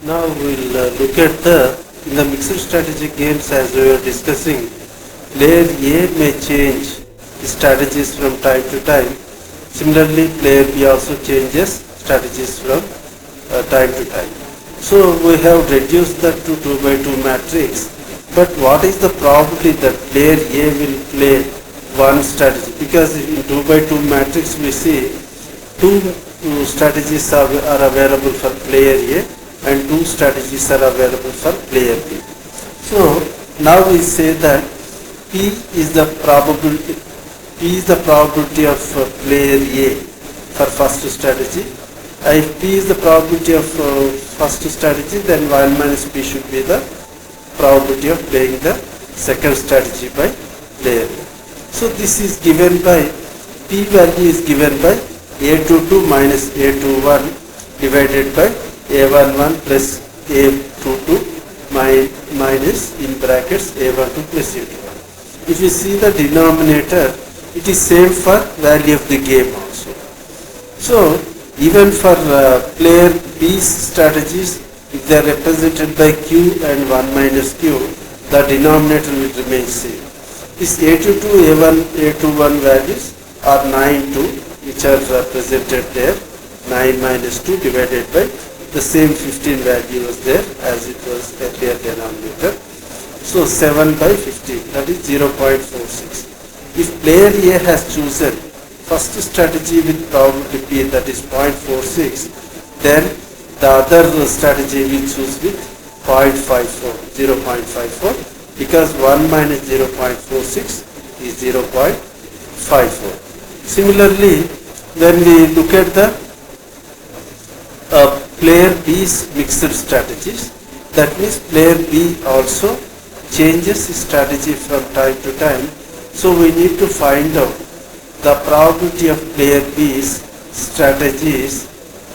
Now we'll look at in the mixed strategy games, as we were discussing, player A may change his strategies from time to time. Similarly, player B also changes strategies from time to time. So we have reduced that to 2 by 2 matrix. But what is the probability that player A will play one strategy? Because in 2 by 2 matrix we see two strategies are available for player A and two strategies are available for player B. So now we say that P is the probability of player A for first strategy. If P is the probability of first strategy, then 1 minus P should be the probability of playing the second strategy by player A. So this is given by, P value is given by A22 minus A21 divided by A11 plus A22 minus in brackets A12 plus A21. If you see the denominator, it is same for value of the game also. So even for player B's strategies, if they are represented by Q and 1 minus Q, the denominator will remain same. This A22, A1, A21 values are 9, 2, which are represented there. 9 minus 2 divided by the same 15 value was there as it was earlier denominator. So 7 by 15, that is 0.46. If player A has chosen first strategy with probability P, that is 0.46, then the other strategy will choose with 0.54, because 1 minus 0.46 is 0.54. Similarly, when we look at the player B's mixed strategies, that means player B also changes his strategy from time to time. So we need to find out the probability of player B's strategies,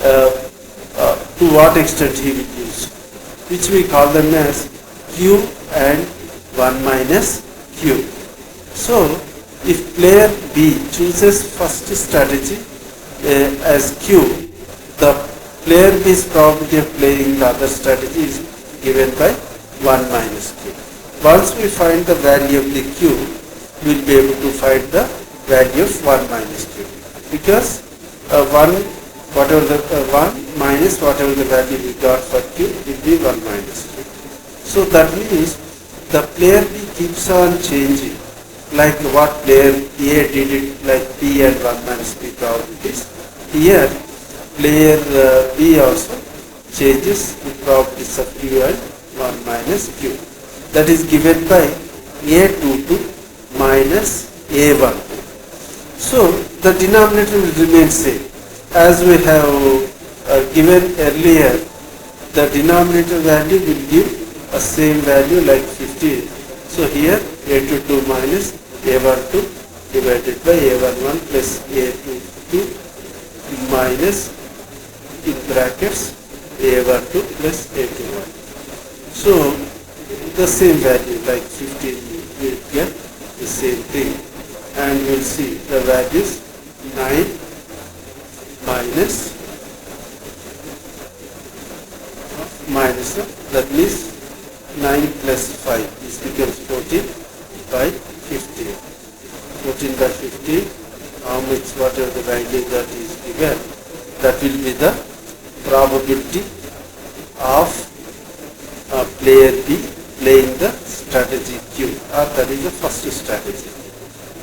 to what extent he will use, which we call them as Q and 1 minus Q. So if player B chooses first strategy as Q, the player B's probability of playing the other strategy is given by 1 minus Q. Once we find the value of the Q, we will be able to find the value of 1 minus Q, because 1 minus whatever the value we got for Q will be 1 minus Q. So that means the player B keeps on changing, like what player A did it, like P and 1 minus P probabilities. Here player B also changes the probabilities of Q and 1 minus Q. That is given by A22 minus A12. So the denominator will remain same. As we have given earlier, the denominator value will give a same value like 15. So here A22 minus A12 divided by A11 plus A22 minus in brackets A12 plus A21. So the same value like 15 will get the same thing, and we'll see the values 9 minus that means 9 plus 5, this becomes 14 by 15. 14 by 15, how much, whatever the value that is given, that will be the probability of player B playing the strategy Q, or that is the first strategy,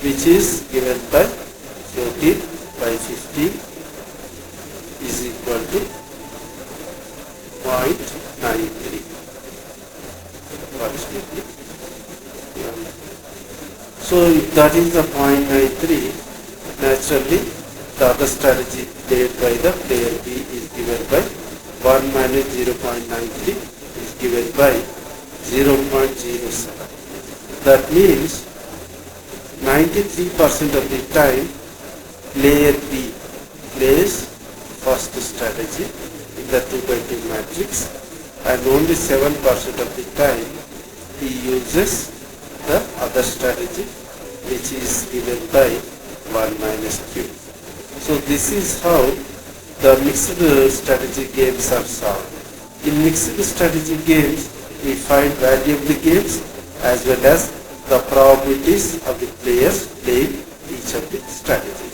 which is given by 14 by 15 is equal to 0.93. So if that is the 0.93, naturally the other strategy played by the player B is given by 1 minus 0.93 is given by 0.07. That means 93% of the time player B plays first strategy in the 2 by 2 matrix, and only 7% of the time he uses the other strategy, which is given by 1 minus Q. So this is how the mixed strategy games are solved. In mixed strategy games, we find value of the games as well as the probabilities of the players playing each of the strategies.